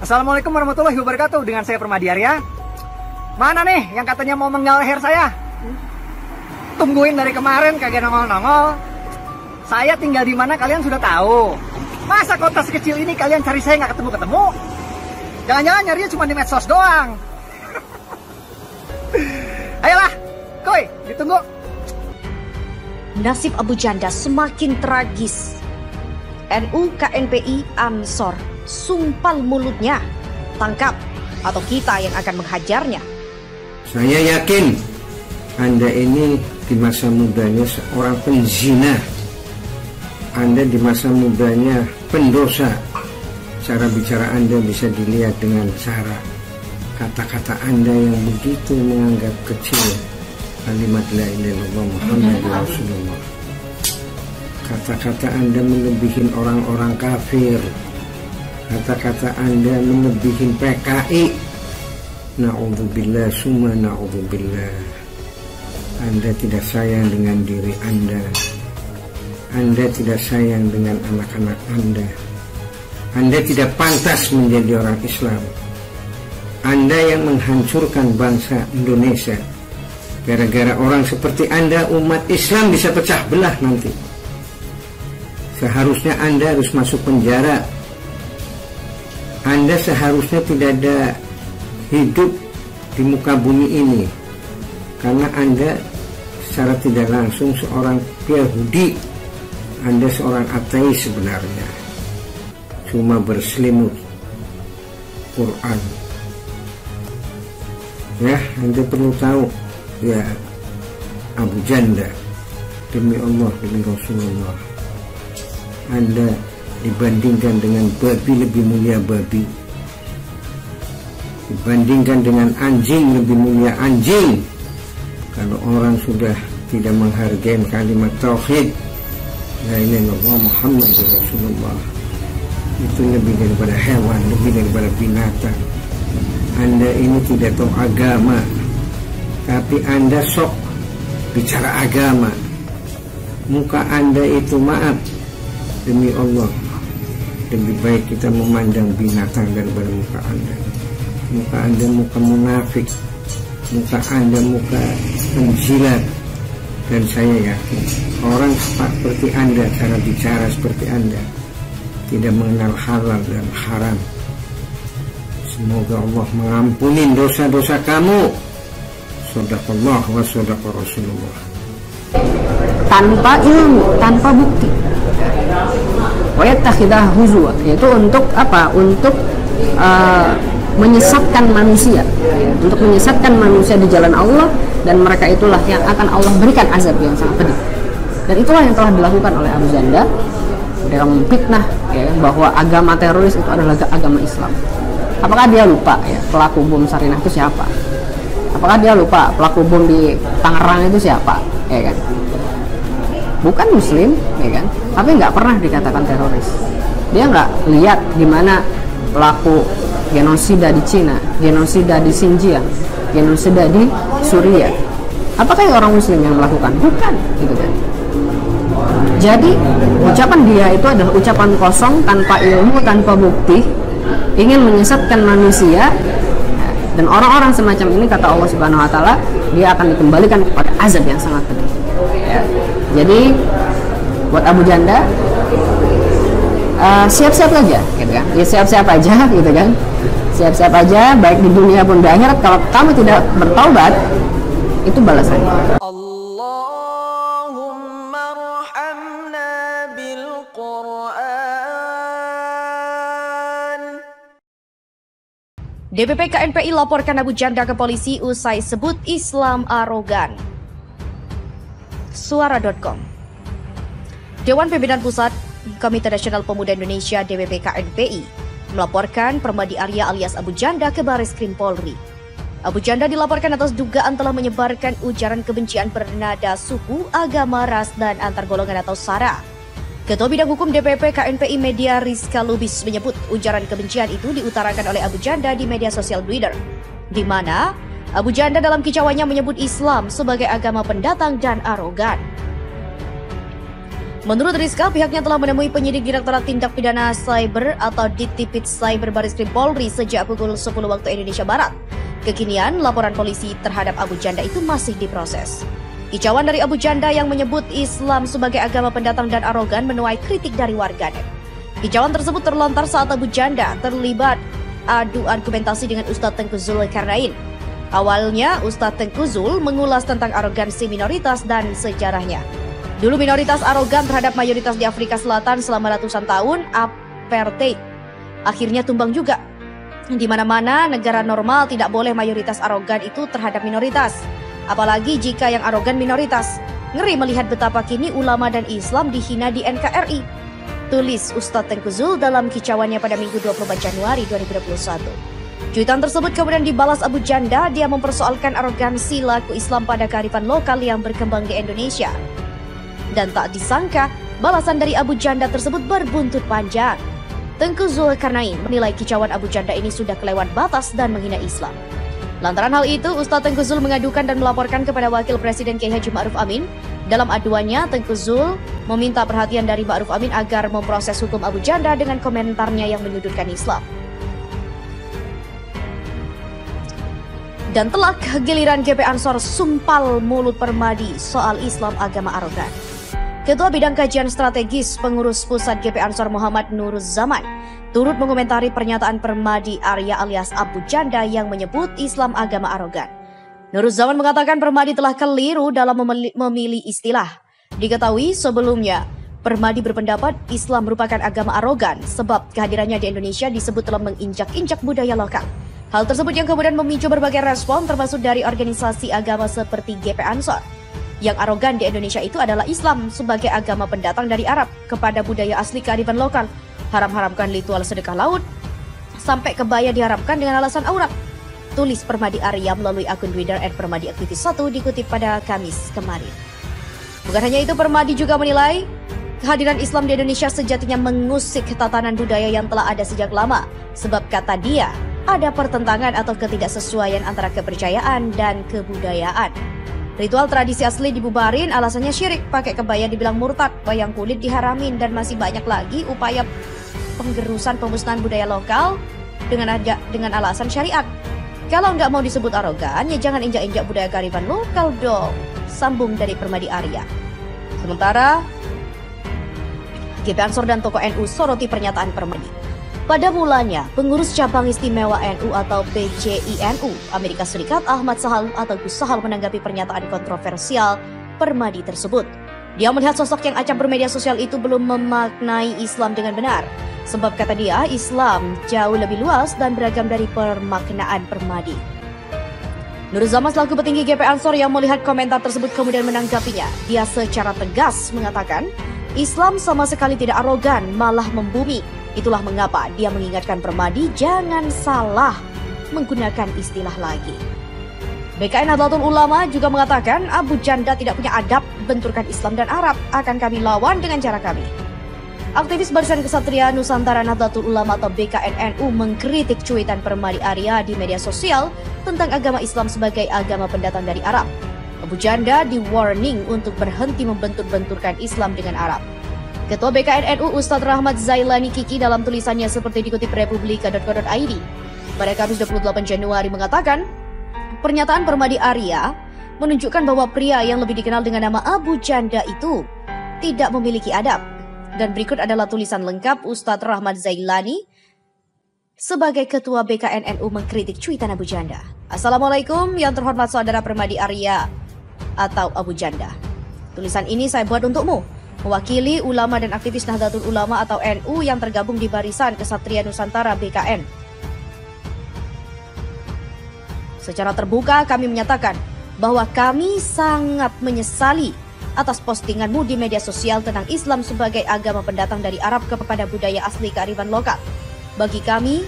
Assalamualaikum warahmatullahi wabarakatuh. Dengan saya Permadi Arya. Mana nih yang katanya mau menggal leher saya? Tungguin dari kemarin kagak nongol-nongol. Saya tinggal di mana kalian sudah tahu. Masa kota sekecil ini kalian cari saya nggak ketemu-ketemu? Jangan-jangan nyarinya cuma di medsos doang. Ayolah, koi, ditunggu. Nasib Abu Janda semakin tragis. NU KNPI Ansor sumpal mulutnya, tangkap atau kita yang akan menghajarnya. Saya yakin Anda ini di masa mudanya seorang penzina. Anda di masa mudanya pendosa. Cara bicara Anda bisa dilihat dengan cara kata-kata Anda yang begitu menganggap kecil kalimat la ilaha illallah Muhammadur Rasulullah. Kata-kata Anda melebihin orang-orang kafir. Kata-kata Anda melebihin PKI. Na'udzubillah summa na'udzubillah. Anda tidak sayang dengan diri Anda. Anda tidak sayang dengan anak-anak Anda. Anda tidak pantas menjadi orang Islam. Anda yang menghancurkan bangsa Indonesia. Gara-gara orang seperti Anda, umat Islam bisa pecah belah nanti. Seharusnya Anda harus masuk penjara. Anda seharusnya tidak ada hidup di muka bumi ini. Karena Anda secara tidak langsung seorang Yahudi. Anda seorang ateis sebenarnya. Cuma berselimut Quran. Ya, Anda perlu tahu. Ya, Abu Janda, demi Allah, demi Rasulullah, Anda dibandingkan dengan babi lebih mulia babi. Dibandingkan dengan anjing lebih mulia anjing. Kalau orang sudah tidak menghargai kalimat tauhid la ilaha illallah Muhammadur Rasulullah, itu lebih daripada hewan, lebih daripada binatang. Anda ini tidak tahu agama, tapi Anda sok bicara agama. Muka Anda itu, maaf, demi Allah, lebih baik kita memandang binatang daripada muka Anda. Muka Anda muka munafik. Muka Anda muka penjilat. Dan saya yakin orang seperti Anda, cara bicara seperti Anda, tidak mengenal halal dan haram. Semoga Allah mengampuni dosa-dosa kamu. Shadaqallah wa shadaqa Rasulullah. Tanpa ilmu, tanpa bukti. Wa yattakhidha huzwa, yaitu untuk apa? Untuk menyesatkan manusia, untuk menyesatkan manusia di jalan Allah, dan mereka itulah yang akan Allah berikan azab yang sangat pedih. Dan itulah yang telah dilakukan oleh Abu Janda dalam fitnah, ya, bahwa agama teroris itu adalah agama Islam. Apakah dia lupa, ya, pelaku bom Sarinah itu siapa? Apakah dia lupa pelaku bom di Tangerang itu siapa? Ya kan? Bukan Muslim, ya kan? Tapi nggak pernah dikatakan teroris. Dia nggak lihat di mana pelaku genosida di Cina, genosida di Xinjiang, genosida di Suriah. Apakah orang Muslim yang melakukan? Bukan, gitu kan? Jadi ucapan dia itu adalah ucapan kosong, tanpa ilmu, tanpa bukti, ingin menyesatkan manusia. Dan orang-orang semacam ini, kata Allah Subhanahu Wa Taala, dia akan dikembalikan kepada azab yang sangat pedih. Ya. Jadi buat Abu Janda, siap-siap aja, gitu kan? Ya siap-siap aja, gitu kan? Siap-siap aja, baik di dunia pun di akhirat. Kalau kamu tidak bertaubat, itu balasannya. Allahumma arhamna bil Quran. DPP KNPI laporkan Abu Janda ke polisi usai sebut Islam arogan. Suara.com. Dewan Pimpinan Pusat Komite Nasional Pemuda Indonesia DPP KNPI melaporkan Permadi Arya alias Abu Janda ke Bareskrim Polri. Abu Janda dilaporkan atas dugaan telah menyebarkan ujaran kebencian bernada suku, agama, ras, dan antar golongan atau SARA. Ketua Bidang Hukum DPP KNPI Media Rizka Lubis menyebut ujaran kebencian itu diutarakan oleh Abu Janda di media sosial Twitter, di mana Abu Janda dalam kicauannya menyebut Islam sebagai agama pendatang dan arogan. Menurut Rizka, pihaknya telah menemui penyidik Direktorat Tindak Pidana Cyber atau Ditipid Cyber Bareskrim Polri sejak pukul 10 waktu Indonesia Barat. Kekinian, laporan polisi terhadap Abu Janda itu masih diproses. Kicauan dari Abu Janda yang menyebut Islam sebagai agama pendatang dan arogan menuai kritik dari warganet. Kicauan tersebut terlontar saat Abu Janda terlibat adu argumentasi dengan Ustadz Tengku Zulkarnain. Awalnya, Ustadz Tengku Zul mengulas tentang arogansi minoritas dan sejarahnya. Dulu minoritas arogan terhadap mayoritas di Afrika Selatan selama ratusan tahun, apartheid. Akhirnya tumbang juga. Di mana-mana negara normal tidak boleh mayoritas arogan itu terhadap minoritas. Apalagi jika yang arogan minoritas. Ngeri melihat betapa kini ulama dan Islam dihina di NKRI. Tulis Ustadz Tengku Zul dalam kicauannya pada Minggu 24 Januari 2021. Cuitan tersebut kemudian dibalas Abu Janda. Dia mempersoalkan arogansi laku Islam pada kearifan lokal yang berkembang di Indonesia. Dan tak disangka, balasan dari Abu Janda tersebut berbuntut panjang. Tengku Zulkarnain menilai kicauan Abu Janda ini sudah kelewat batas dan menghina Islam. Lantaran hal itu, Ustadz Tengku Zul mengadukan dan melaporkan kepada Wakil Presiden Kiai Haji Ma'ruf Amin. Dalam aduannya, Tengku Zul meminta perhatian dari Ma'ruf Amin agar memproses hukum Abu Janda dengan komentarnya yang menyudutkan Islam. Dan telak, giliran GP Ansor sumpal mulut Permadi soal Islam agama arogan. Ketua Bidang Kajian Strategis Pengurus Pusat GP Ansor Muhammad Nuruz Zaman turut mengomentari pernyataan Permadi Arya alias Abu Janda yang menyebut Islam agama arogan. Nuruz Zaman mengatakan Permadi telah keliru dalam memilih istilah. Diketahui sebelumnya, Permadi berpendapat Islam merupakan agama arogan sebab kehadirannya di Indonesia disebut telah menginjak-injak budaya lokal. Hal tersebut yang kemudian memicu berbagai respon termasuk dari organisasi agama seperti GP Ansor. Yang arogan di Indonesia itu adalah Islam sebagai agama pendatang dari Arab kepada budaya asli kearifan lokal. Haram-haramkan ritual sedekah laut, sampai kebaya diharapkan dengan alasan aurat. Tulis Permadi Arya melalui akun Twitter @permadiaktivis1 dikutip pada Kamis kemarin. Bukan hanya itu, Permadi juga menilai kehadiran Islam di Indonesia sejatinya mengusik tatanan budaya yang telah ada sejak lama. Sebab kata dia, ada pertentangan atau ketidaksesuaian antara kepercayaan dan kebudayaan. Ritual tradisi asli dibubarin, alasannya syirik, pakai kebaya dibilang murtad, wayang kulit diharamin, dan masih banyak lagi upaya penggerusan pemusnahan budaya lokal dengan alasan syariat. Kalau nggak mau disebut arogan, ya jangan injak-injak budaya kearifan lokal dong. Sambung dari Permadi Arya. Sementara, GP Ansor dan tokoh NU soroti pernyataan Permadi. Pada mulanya, pengurus cabang istimewa NU atau PCINU Amerika Serikat Ahmad Sahal atau Gus Sahal menanggapi pernyataan kontroversial Permadi tersebut. Dia melihat sosok yang acap bermedia sosial itu belum memaknai Islam dengan benar. Sebab kata dia, Islam jauh lebih luas dan beragam dari permaknaan Permadi. Nuruz Zaman selaku petinggi GP Ansor yang melihat komentar tersebut kemudian menanggapinya. Dia secara tegas mengatakan, Islam sama sekali tidak arogan, malah membumi. Itulah mengapa dia mengingatkan Permadi jangan salah menggunakan istilah lagi. BKN Nahdlatul Ulama juga mengatakan Abu Janda tidak punya adab benturkan Islam dan Arab, akan kami lawan dengan cara kami. Aktivis Barisan Kesatria Nusantara Nahdlatul Ulama atau BKN NU mengkritik cuitan Permadi Arya di media sosial tentang agama Islam sebagai agama pendatang dari Arab. Abu Janda di-warning untuk berhenti membentur-benturkan Islam dengan Arab. Ketua BKN NU Ustadz Rahmat Zailani Kiki dalam tulisannya seperti dikutip Republika.co.id pada Kamis 28 Januari mengatakan, pernyataan Permadi Arya menunjukkan bahwa pria yang lebih dikenal dengan nama Abu Janda itu tidak memiliki adab. Dan berikut adalah tulisan lengkap Ustadz Rahmat Zailani sebagai Ketua BKN NU mengkritik cuitan Abu Janda. Assalamualaikum yang terhormat Saudara Permadi Arya atau Abu Janda. Tulisan ini saya buat untukmu, mewakili ulama dan aktivis Nahdlatul Ulama atau NU yang tergabung di Barisan Kesatria Nusantara BKN. Secara terbuka kami menyatakan bahwa kami sangat menyesali atas postinganmu di media sosial tentang Islam sebagai agama pendatang dari Arab kepada budaya asli kearifan lokal. Bagi kami,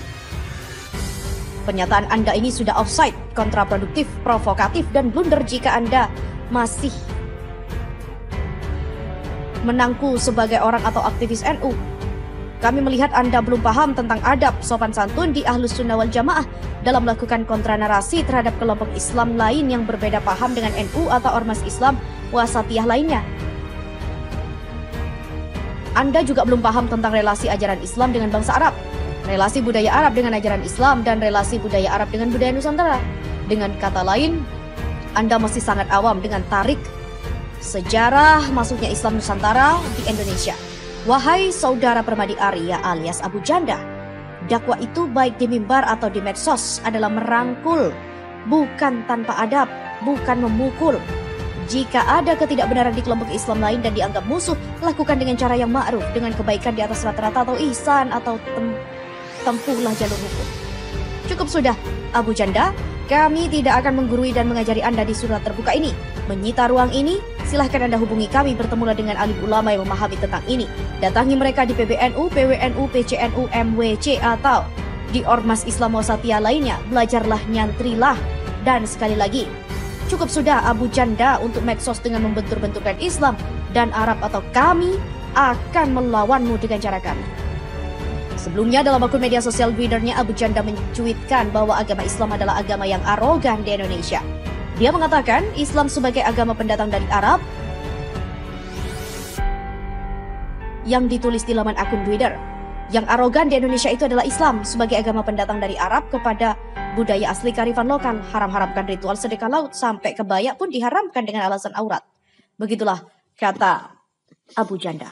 pernyataan Anda ini sudah offside, kontraproduktif, provokatif, dan blunder jika Anda masih menangku sebagai orang atau aktivis NU. Kami melihat Anda belum paham tentang adab sopan santun di Ahlus Sunnah wal Jamaah dalam melakukan kontranarasi terhadap kelompok Islam lain yang berbeda paham dengan NU atau ormas Islam wasatiyah lainnya. Anda juga belum paham tentang relasi ajaran Islam dengan bangsa Arab, relasi budaya Arab dengan ajaran Islam, dan relasi budaya Arab dengan budaya Nusantara. Dengan kata lain, Anda masih sangat awam dengan tarik sejarah masuknya Islam Nusantara di Indonesia. Wahai saudara Permadi Arya alias Abu Janda, dakwah itu baik di mimbar atau di medsos adalah merangkul, bukan tanpa adab, bukan memukul. Jika ada ketidakbenaran di kelompok Islam lain dan dianggap musuh, lakukan dengan cara yang ma'ruf, dengan kebaikan di atas rata-rata atau ihsan, atau tempuhlah jalur hukum. Cukup sudah, Abu Janda. Kami tidak akan menggurui dan mengajari Anda di surat terbuka ini. Menyita ruang ini, silahkan Anda hubungi kami, bertemulah dengan alim ulama yang memahami tentang ini. Datangi mereka di PBNU, PWNU, PCNU, MWC, atau di Ormas Islam Wasatiyah lainnya. Belajarlah, nyantrilah. Dan sekali lagi, cukup sudah Abu Janda untuk medsos dengan membentur-benturkan Islam dan Arab, atau kami akan melawanmu dengan cara kami. Sebelumnya dalam akun media sosial Twitternya, Abu Janda mencuitkan bahwa agama Islam adalah agama yang arogan di Indonesia. Dia mengatakan Islam sebagai agama pendatang dari Arab yang ditulis di laman akun Twitter. Yang arogan di Indonesia itu adalah Islam sebagai agama pendatang dari Arab kepada budaya asli kearifan lokal. Haram-haramkan ritual sedekah laut, sampai kebaya pun diharamkan dengan alasan aurat. Begitulah kata Abu Janda.